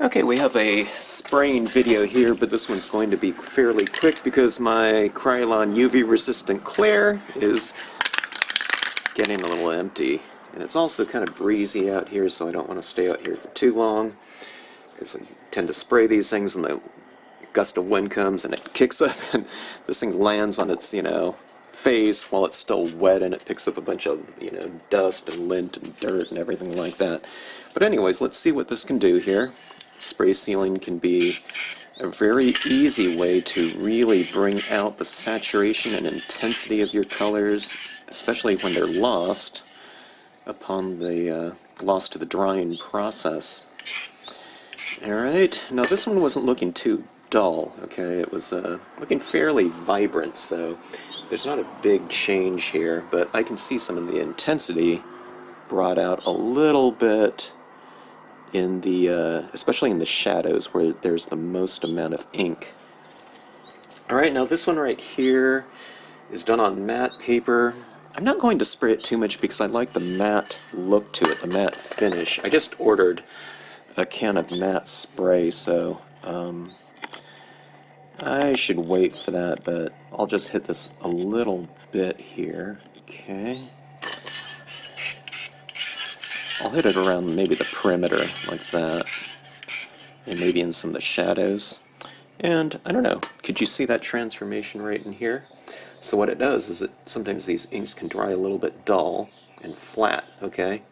Okay, we have a spraying video here, but this one's going to be fairly quick because my Krylon UV resistant clear is getting a little empty. And it's also kind of breezy out here, so I don't want to stay out here for too long, because we tend to spray these things and the gust of wind comes and it kicks up and this thing lands on its, face while it's still wet, and it picks up a bunch of, dust and lint and dirt and everything like that. But anyways, let's see what this can do here. Spray sealing can be a very easy way to really bring out the saturation and intensity of your colors, especially when they're lost upon the lost to the drying process. Alright, now this one wasn't looking too dull, okay? It was looking fairly vibrant, so there's not a big change here, but I can see some of the intensity brought out a little bit in the, especially in the shadows where there's the most amount of ink. Alright, now this one right here is done on matte paper. I'm not going to spray it too much because I like the matte look to it, the matte finish. I just ordered a can of matte spray, so I should wait for that, but I'll just hit this a little bit here. Okay. I'll hit it around maybe the perimeter, like that, and maybe in some of the shadows. And, I don't know, could you see that transformation right in here? So what it does is that sometimes these inks can dry a little bit dull and flat, okay?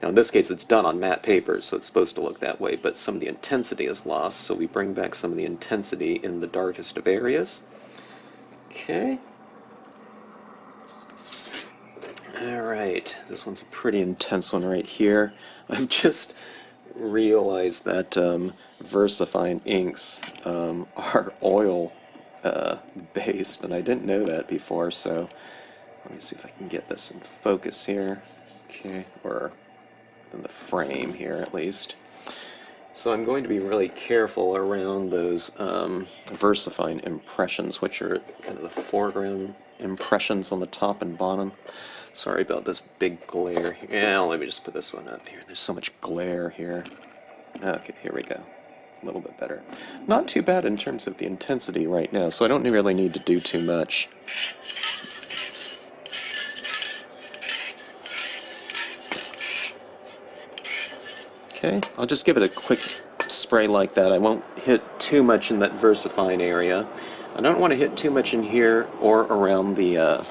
Now in this case it's done on matte paper, so it's supposed to look that way, but some of the intensity is lost, so we bring back some of the intensity in the darkest of areas. Okay. Alright, this one's a pretty intense one right here. I've just realized that VersaFine inks are oil based, and I didn't know that before, so let me see if I can get this in focus here. Okay, or in the frame here at least. So I'm going to be really careful around those VersaFine impressions, which are kind of the foreground impressions on the top and bottom. Sorry about this big glare here. Yeah, let me just put this one up here. There's so much glare here. Okay, here we go. A little bit better. Not too bad in terms of the intensity right now, so I don't really need to do too much. Okay, I'll just give it a quick spray like that. I won't hit too much in that VersaFine area. I don't want to hit too much in here or around the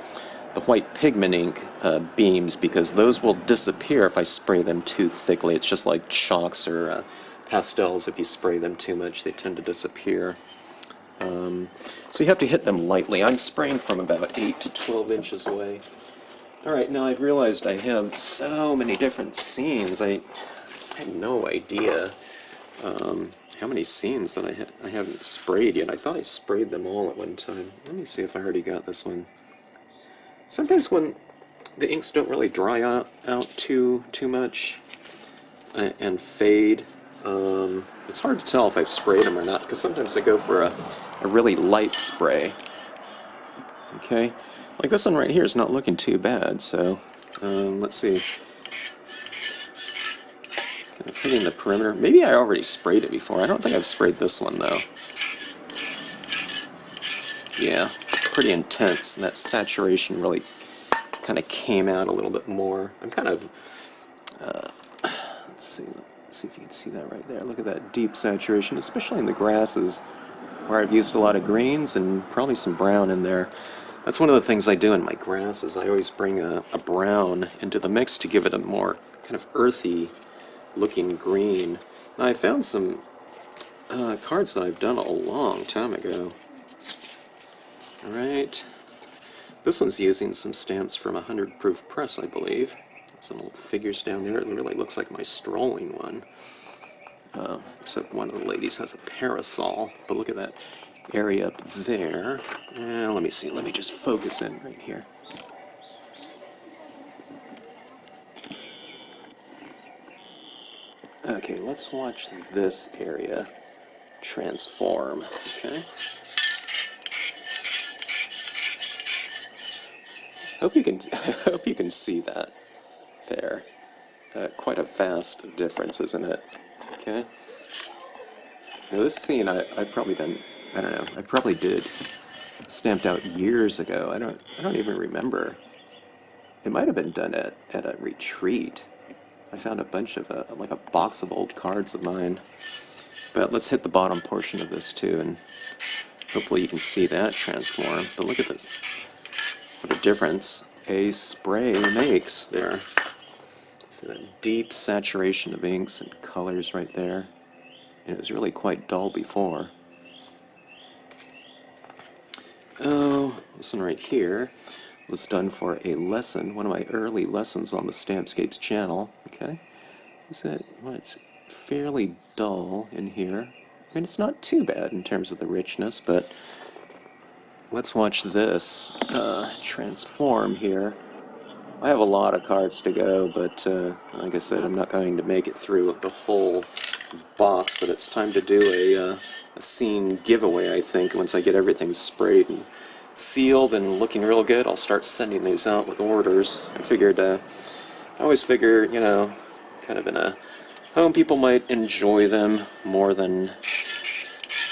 white pigment ink beams, because those will disappear if I spray them too thickly. It's just like chalks or pastels. If you spray them too much, they tend to disappear. So you have to hit them lightly. I'm spraying from about 8 to 12 inches away. Alright, now I've realized I have so many different scenes. I had no idea how many scenes that I haven't sprayed yet. I thought I sprayed them all at one time. Let me see if I already got this one. Sometimes when the inks don't really dry out too much and fade, it's hard to tell if I've sprayed them or not, because sometimes I go for a really light spray. Okay, like this one right here is not looking too bad, so let's see. Hitting the perimeter. Maybe I already sprayed it before. I don't think I've sprayed this one though. Yeah, pretty intense, and that saturation really kind of came out a little bit more. I'm kind of, let's see if you can see that right there. Look at that deep saturation, especially in the grasses, where I've used a lot of greens and probably some brown in there. That's one of the things I do in my grasses. I always bring a brown into the mix to give it a more kind of earthy looking green. Now I found some cards that I've done a long time ago. Alright, this one's using some stamps from 100 Proof Press, I believe. Some little figures down there. It really looks like my strolling one. Except one of the ladies has a parasol. But look at that area up there. Let me see, let me just focus in right here. Okay, let's watch this area transform, okay? I hope you can see that there. Quite a vast difference, isn't it? Okay. Now this scene I probably done, I don't know, I probably did stamped out years ago. I don't even remember. It might have been done at a retreat. I found a bunch of like a box of old cards of mine. But let's hit the bottom portion of this too, and hopefully you can see that transform. But look at this. What a difference a spray makes there. See that deep saturation of inks and colors right there. And it was really quite dull before. Oh, this one right here was done for a lesson, one of my early lessons on the Stampscapes channel. Okay, is that, well, it's fairly dull in here. I mean, it's not too bad in terms of the richness, but let's watch this transform here. I have a lot of cards to go, but like I said, I'm not going to make it through the whole box, but it's time to do a scene giveaway, I think. Once I get everything sprayed and sealed and looking real good, I'll start sending these out with orders. I figured, I always figure, you know, kind of in a home, people might enjoy them more than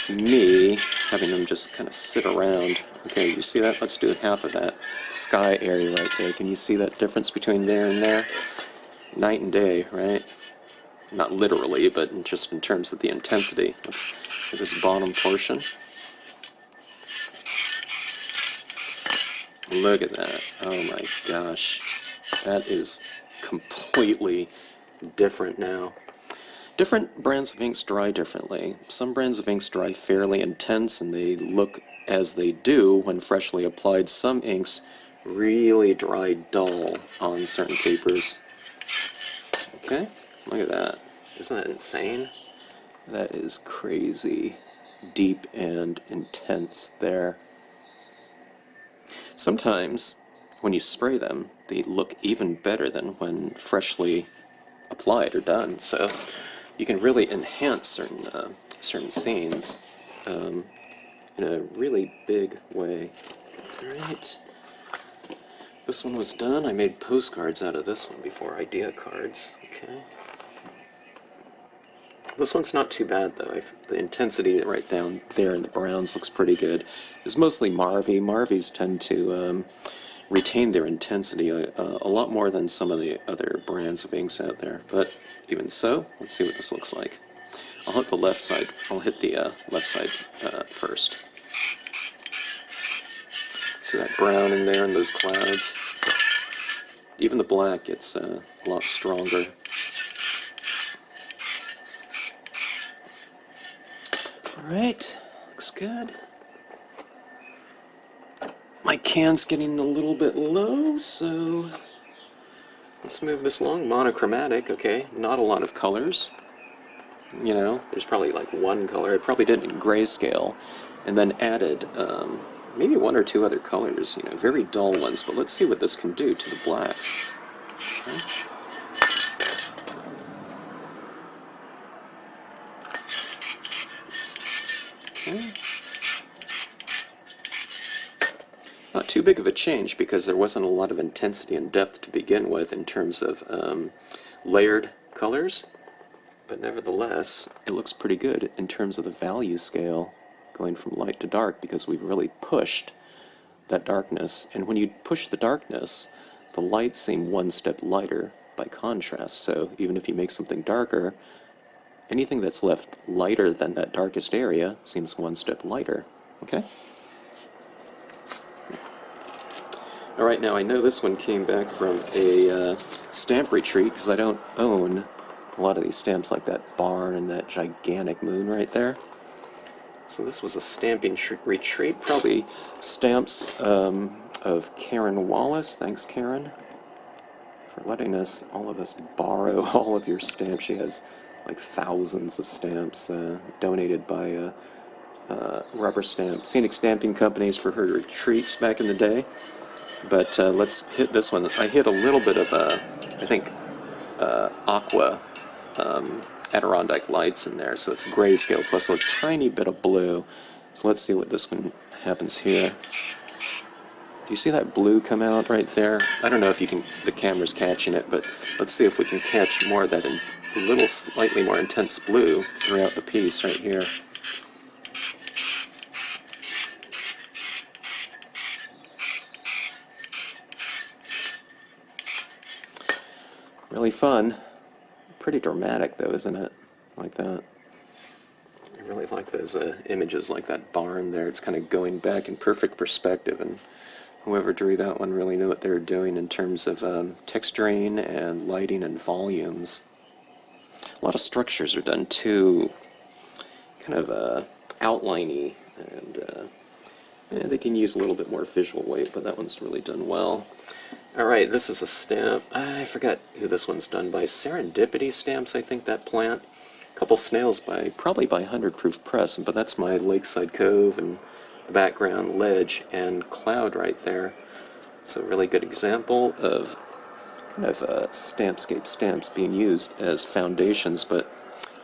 me having them just kind of sit around. Okay, you see that? Let's do half of that sky area right there. Can you see that difference between there and there? Night and day, right? Not literally, but just in terms of the intensity. Let's do this bottom portion. Look at that. Oh my gosh. That is completely different now. Different brands of inks dry differently. Some brands of inks dry fairly intense and they look as they do when freshly applied. Some inks really dry dull on certain papers. Okay, look at that. Isn't that insane? That is crazy. Deep and intense there. Sometimes when you spray them, they look even better than when freshly applied or done. So you can really enhance certain scenes in a really big way. Alright. This one was done. I made postcards out of this one before idea cards. Okay. This one's not too bad though. The intensity right down there in the browns looks pretty good. It's mostly Marvy. Marvies tend to retain their intensity a lot more than some of the other brands of inks out there. But even so, let's see what this looks like. I'll hit the left side. I'll hit the left side first. See that brown in there and those clouds? Even the black gets a lot stronger. Alright, looks good. My can's getting a little bit low, so let's move this along. Monochromatic, okay, not a lot of colors. You know, there's probably like one color. I probably did it in grayscale, and then added maybe one or two other colors, you know, very dull ones, but let's see what this can do to the blacks. Okay. Okay. Not too big of a change because there wasn't a lot of intensity and depth to begin with in terms of layered colors, but nevertheless it looks pretty good in terms of the value scale going from light to dark because we've really pushed that darkness, and when you push the darkness, the lights seem one step lighter by contrast. So even if you make something darker, anything that's left lighter than that darkest area seems one step lighter. Okay? Alright, now I know this one came back from a stamp retreat because I don't own a lot of these stamps like that barn and that gigantic moon right there. So this was a stamping retreat, probably stamps of Karen Wallace. Thanks, Karen, for letting all of us borrow all of your stamps. She has like thousands of stamps donated by rubber stamp scenic stamping companies for her retreats back in the day. But let's hit this one. I hit a little bit of I think aqua Adirondack lights in there, so it's grayscale plus a tiny bit of blue. So let's see what this one happens here. Do you see that blue come out right there? I don't know if you can, the camera's catching it, but let's see if we can catch more of that a little slightly more intense blue throughout the piece right here. Really fun. Pretty dramatic though, isn't it? Like that. I really like those images, like that barn there. It's kind of going back in perfect perspective, and whoever drew that one really knew what they were doing in terms of texturing and lighting and volumes. A lot of structures are done too, kind of outliney, and they can use a little bit more visual weight, but that one's really done well. Alright, this is a stamp. I forgot who this one's done by. Serendipity Stamps, I think, that plant. A couple snails probably by 100 Proof Press, but that's my Lakeside Cove and the background ledge and cloud right there. So a really good example of kind of Stampscape stamps being used as foundations, but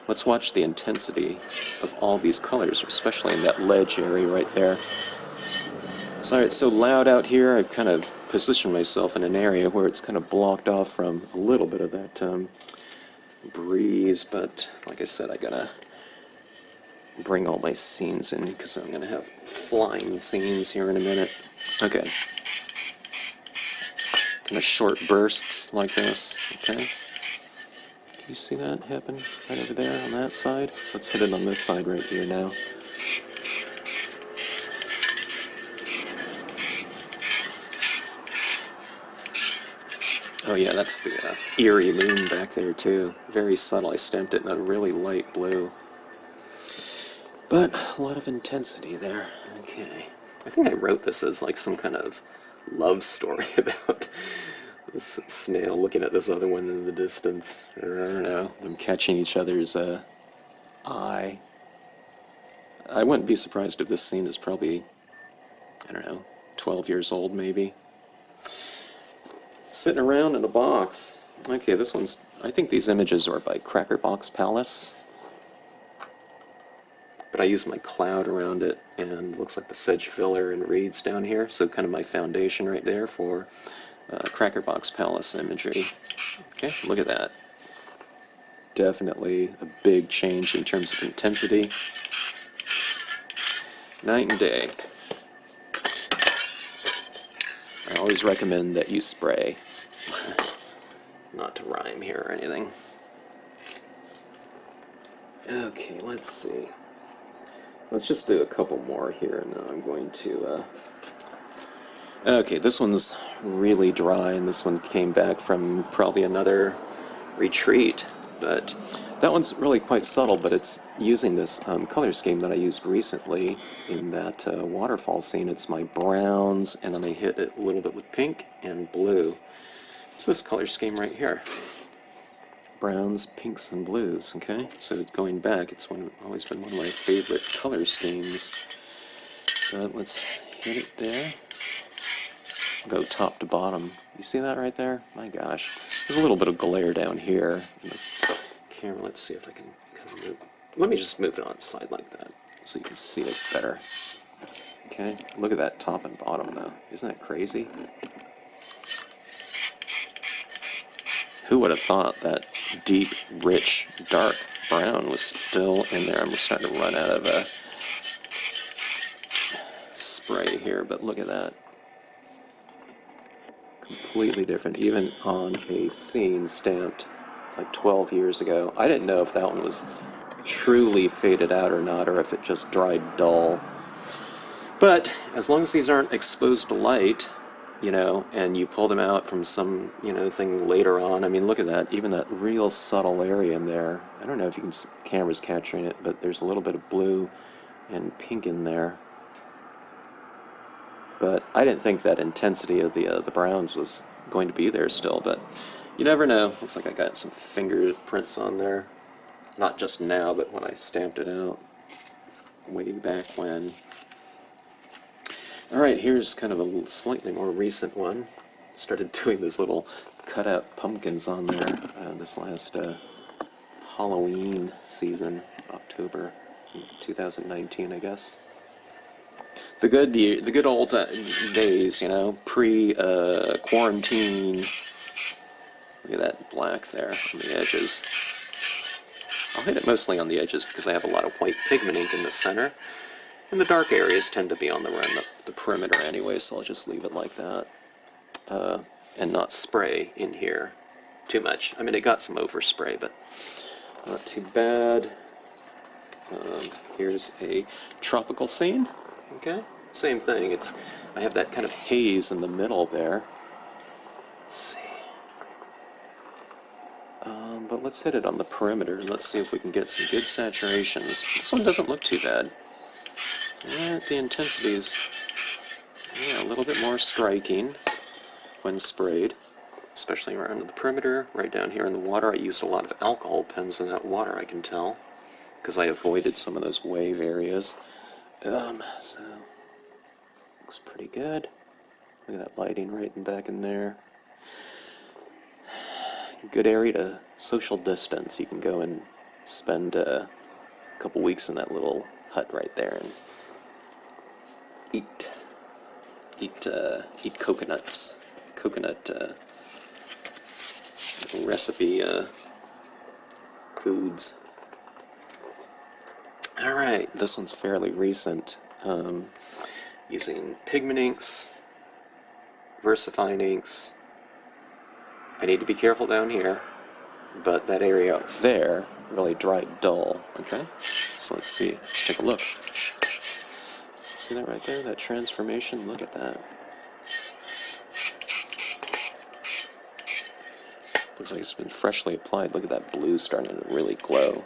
let's watch the intensity of all these colors, especially in that ledge area right there. Sorry, it's so loud out here. I've kind of positioned myself in an area where it's kind of blocked off from a little bit of that breeze, but like I said, I gotta bring all my scenes in because I'm gonna have flying scenes here in a minute. Okay. Kind of short bursts like this, okay? Can you see that happen right over there on that side? Let's hit it on this side right here now. Oh yeah, that's the eerie moon back there too. Very subtle. I stamped it in a really light blue. But a lot of intensity there. Okay. I think I wrote this as like some kind of love story about this snail looking at this other one in the distance. Or I don't know, them catching each other's eye. I wouldn't be surprised if this scene is probably, I don't know, 12 years old maybe. Sitting around in a box. Okay, this one's, I think these images are by Cracker Box Palace. But I use my cloud around it, and looks like the sedge filler and reeds down here, so kind of my foundation right there for Cracker Box Palace imagery. Okay, look at that. Definitely a big change in terms of intensity. Night and day. I always recommend that you spray. Not to rhyme here or anything. Okay, let's see. Let's just do a couple more here, and then I'm going to... Okay, this one's really dry, and this one came back from probably another retreat, but that one's really quite subtle, but it's using this color scheme that I used recently in that waterfall scene. It's my browns, and then I hit it a little bit with pink and blue. It's this color scheme right here. Browns, pinks, and blues, okay? So going back, it's always been one of my favorite color schemes. But let's hit it there. Go top to bottom. You see that right there? My gosh. There's a little bit of glare down here. Camera, let's see if I can kind of move. Let me just move it on its side like that so you can see it better. Okay, look at that top and bottom though. Isn't that crazy? Who would have thought that deep, rich, dark brown was still in there? I'm starting to run out of spray here, but look at that. Completely different, even on a scene stamped like 12 years ago. I didn't know if that one was truly faded out or not, or if it just dried dull. But as long as these aren't exposed to light, you know, and you pull them out from some, you know, thing later on. I mean, look at that, even that real subtle area in there. I don't know if you can, camera's capturing it, but there's a little bit of blue and pink in there. But I didn't think that intensity of the browns was going to be there still, but you never know. Looks like I got some fingerprints on there. Not just now, but when I stamped it out way back when. Alright, here's kind of a slightly more recent one. Started doing these little cut-out pumpkins on there this last Halloween season, October 2019, I guess. The good old days, you know, pre-quarantine. Look at that black there on the edges. I'll hit it mostly on the edges because I have a lot of white pigment ink in the center. And the dark areas tend to be on around the perimeter anyway, so I'll just leave it like that. And not spray in here too much. I mean, it got some overspray, but not too bad. Here's a tropical scene. Okay, same thing. I have that kind of haze in the middle there. Let's see. But let's hit it on the perimeter and let's see if we can get some good saturations. This one doesn't look too bad. The intensity is a little bit more striking when sprayed, especially around the perimeter. Right down here in the water, I used a lot of alcohol pens in that water, I can tell, because I avoided some of those wave areas. So, looks pretty good. Look at that lighting right back in there. Good area to social distance. You can go and spend a couple weeks in that little hut right there and eat coconuts. Coconut recipe foods. Alright, this one's fairly recent. Using pigment inks, VersaFine inks. I need to be careful down here, but that area out there really dried dull. Okay, so let's see. Let's take a look. See that right there? That transformation? Look at that. Looks like it's been freshly applied. Look at that blue starting to really glow.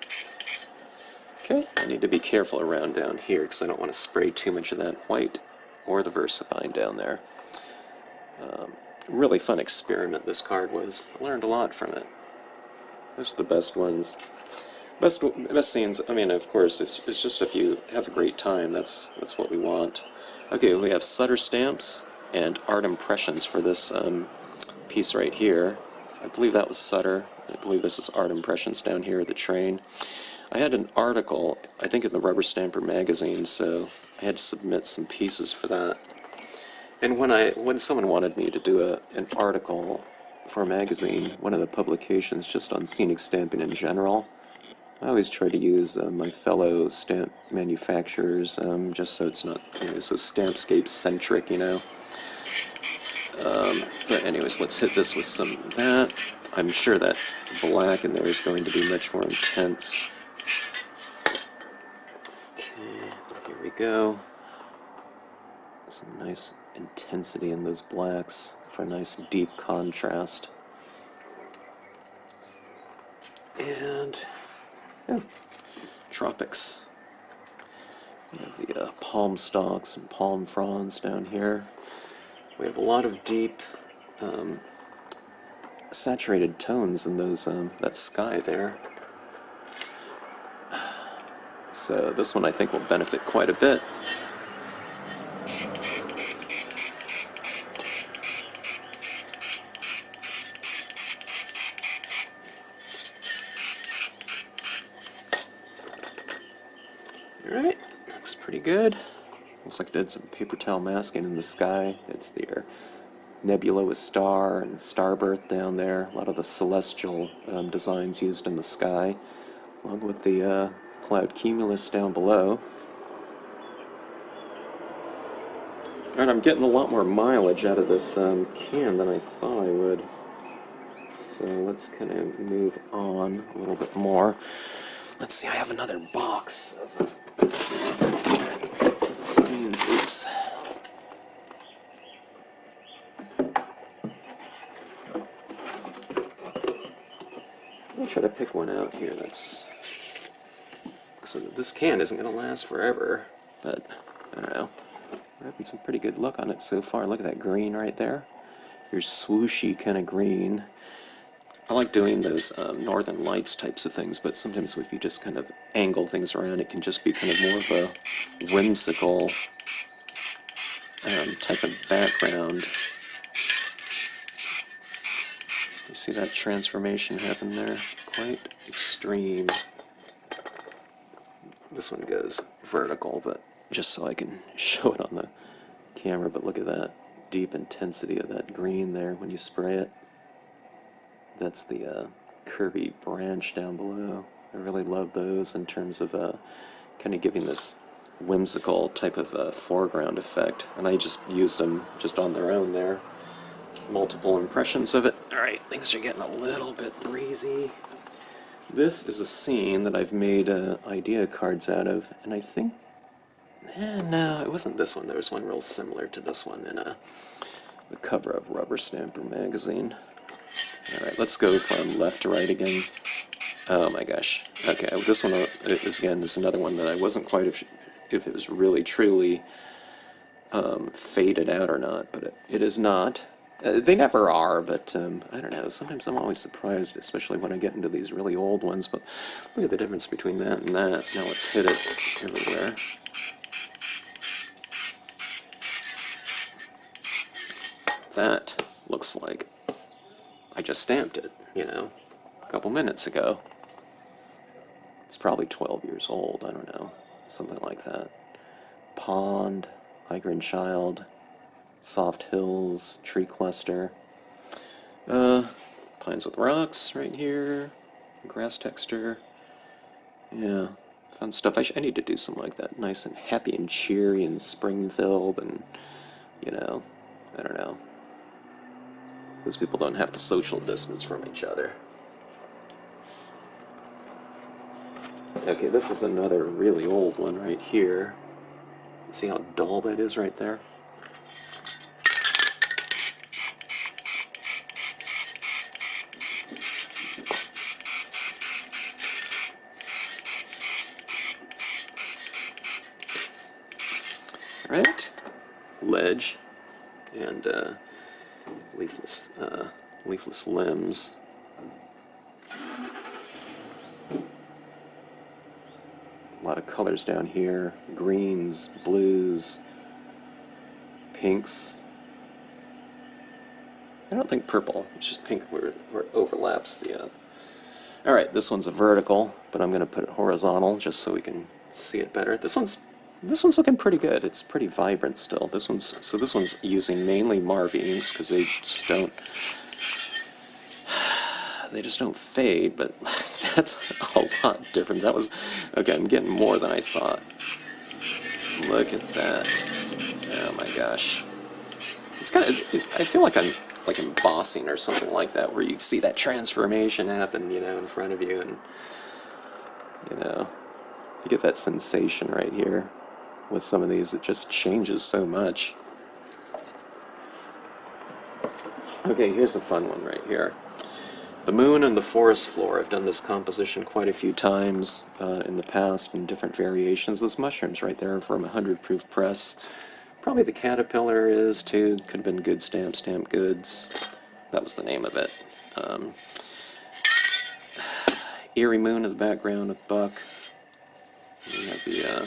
Okay, I need to be careful around down here because I don't want to spray too much of that white or the VersaFine down there. Really fun experiment this card was. I learned a lot from it. Those are the best ones. Best scenes. I mean, of course, it's just if you have a great time, that's what we want. Okay, we have Sutter Stamps and Art Impressions for this piece right here. I believe that was Sutter. I believe this is Art Impressions down here at the train. I had an article, I think in the Rubber Stamper magazine, so I had to submit some pieces for that. And when someone wanted me to do an article for a magazine, one of the publications just on scenic stamping in general, I always try to use my fellow stamp manufacturers, just so it's not so Stampscapes centric, But anyways, let's hit this with some of that. I'm sure that black in there is going to be much more intense. Okay, here we go. Some nice intensity in those blacks for a nice deep contrast. And tropics. We have the palm stalks and palm fronds down here. We have a lot of deep saturated tones in those that sky there. So this one I think will benefit quite a bit. Alright, looks pretty good. Looks like I did some paper towel masking in the sky. It's the nebula with star and starbirth down there. A lot of the celestial designs used in the sky, along with the cloud cumulus down below. And I'm getting a lot more mileage out of this can than I thought I would. So let's kind of move on a little bit more. Let's see, I have another box of scenes. Oops. I'll try to pick one out here that's... So this can isn't going to last forever, but I don't know. We're having some pretty good luck on it so far. Look at that green right there. Your swooshy kind of green. I like doing those Northern Lights types of things, but sometimes if you just kind of angle things around, it can just be kind of more of a whimsical type of background. You see that transformation happen there? Quite extreme. This one goes vertical, but just so I can show it on the camera, but look at that deep intensity of that green there when you spray it. That's the curvy branch down below. I really love those in terms of kind of giving this whimsical type of foreground effect. And I just used them just on their own there. Multiple impressions of it. Alright, things are getting a little bit breezy. This is a scene that I've made idea cards out of, and I think... no, it wasn't this one. There was one real similar to this one in the cover of Rubber Stamper magazine. Alright, let's go from left to right again. Oh my gosh. Okay, this one is another one that I wasn't quite if it was really truly faded out or not, but it is not. They never are, but I don't know. Sometimes I'm always surprised, especially when I get into these really old ones, but look at the difference between that and that. Now let's hit it everywhere. That looks like I just stamped it, you know, a couple minutes ago. It's probably 12 years old, I don't know, something like that. Pond, Hiker and Child, Soft Hills, Tree Cluster, Pines with Rocks right here, grass texture. Yeah, fun stuff. I need to do something like that, nice and happy and cheery and spring-filled, and, you know, I don't know. Those people don't have to social distance from each other. Okay, this is another really old one right here. See how dull that is right there? Right? Ledge and leafless limbs. A lot of colors down here, greens, blues, pinks. I don't think purple, it's just pink where it overlaps the... Alright, this one's a vertical, but I'm going to put it horizontal just so we can see it better. This one's looking pretty good. It's pretty vibrant still. This one's using mainly Marv inks because they just don't fade, but that's a lot different. That was, okay, I'm getting more than I thought. Look at that. Oh my gosh. It's kind of, I feel like I'm like embossing or something like that, where you see that transformation happen, you know, in front of you, and, you know, you get that sensation right here. With some of these, it just changes so much. Okay, here's a fun one right here. The moon and the forest floor. I've done this composition quite a few times in the past in different variations. Those mushrooms right there from 100 Proof Press. Probably the caterpillar is too. Could have been Good Stamp Goods. That was the name of it. Eerie Moon in the background with Buck. We have the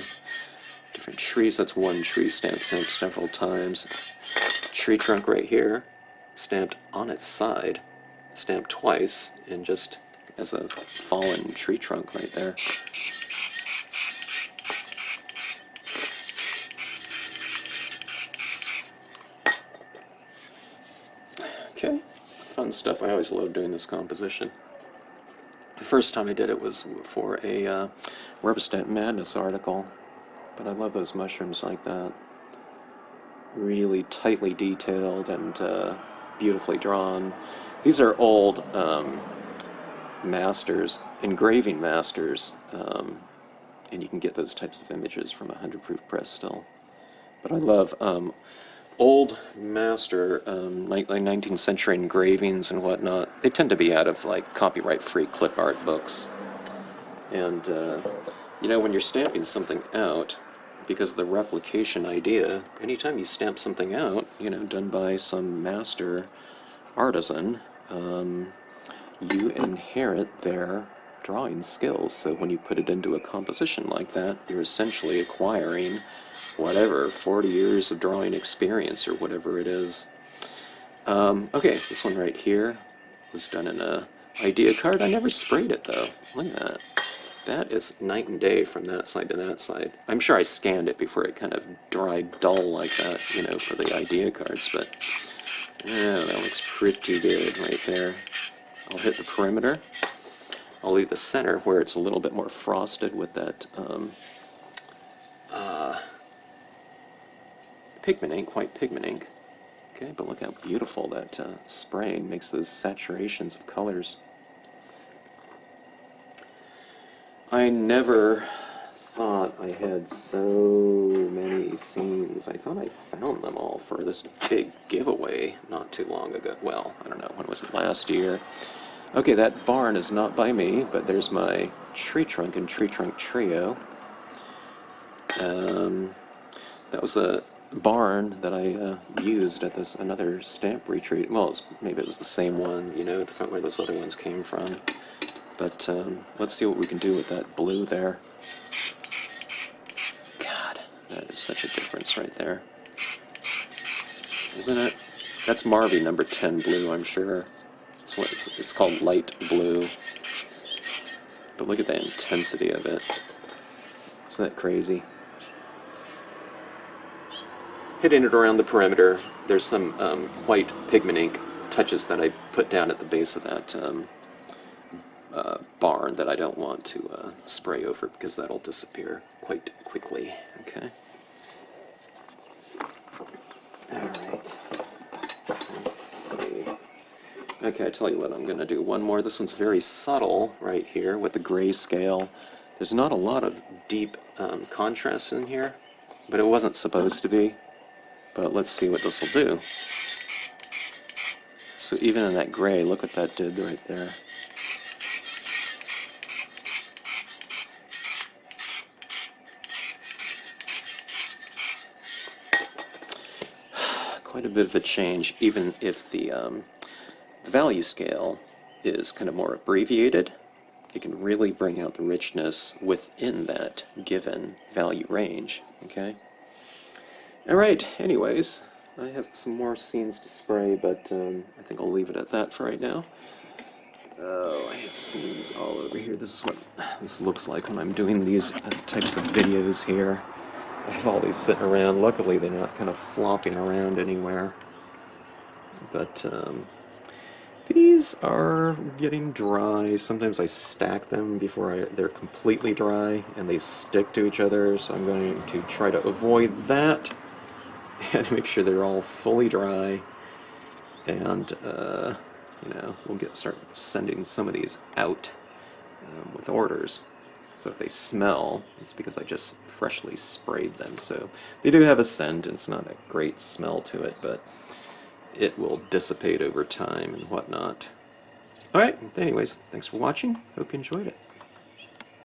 different trees. That's one tree stamped several times. Tree trunk right here, stamped on its side. Stamped twice, and just as a fallen tree trunk right there. Okay, fun stuff. I always love doing this composition. The first time I did it was for a Rubber Stamp Madness article, but I love those mushrooms like that. Really tightly detailed and beautifully drawn. These are old masters, engraving masters, and you can get those types of images from 100 Proof Press still. But I love old master, like 19th century engravings and whatnot. They tend to be out of like copyright-free clip art books. And you know, when you're stamping something out, because of the replication idea, anytime you stamp something out, you know, done by some master artisan, you inherit their drawing skills. So when you put it into a composition like that, you're essentially acquiring whatever, 40 years of drawing experience or whatever it is. Okay, this one right here was done in a idea card. I never sprayed it though. Look at that. That is night and day from that side to that side. I'm sure I scanned it before it kind of dried dull like that, you know, for the idea cards, but yeah, that looks pretty good right there. I'll hit the perimeter. I'll leave the center where it's a little bit more frosted with that pigment ink, white pigment ink. Okay, but look how beautiful that spraying makes those saturations of colors. I never thought I had so many scenes. I thought I found them all for this big giveaway not too long ago. Well, I don't know, when was it, last year? Okay, that barn is not by me, but there's my tree trunk and tree trunk trio. That was a barn that I used at this another stamp retreat. Well, maybe it was the same one, you know, from where those other ones came from. But let's see what we can do with that blue there. God, that is such a difference right there. Isn't it? That's Marvy number 10 blue, I'm sure. It's called light blue. But look at the intensity of it. Isn't that crazy? Hitting it around the perimeter, there's some white pigment ink touches that I put down at the base of that barn that I don't want to spray over because that'll disappear quite quickly. Okay. Alright. Let's see. Okay, I tell you what I'm going to do. One more. This one's very subtle right here with the grayscale. There's not a lot of deep contrast in here, but it wasn't supposed to be. But let's see what this will do. So even in that gray, look what that did right there. Quite a bit of a change, even if the value scale is kind of more abbreviated. It can really bring out the richness within that given value range. Okay. Alright, anyways, I have some more scenes to spray, but I think I'll leave it at that for right now. Oh, I have scenes all over here. This is what this looks like when I'm doing these types of videos here. I have all these sitting around. Luckily, they're not kind of flopping around anywhere. But these are getting dry. Sometimes I stack them before they're completely dry, and they stick to each other, so I'm going to try to avoid that. And make sure they're all fully dry, and you know, we'll start sending some of these out with orders. So if they smell, it's because I just freshly sprayed them. So they do have a scent, and it's not a great smell to it, but it will dissipate over time and whatnot. Alright, anyways, thanks for watching. Hope you enjoyed it.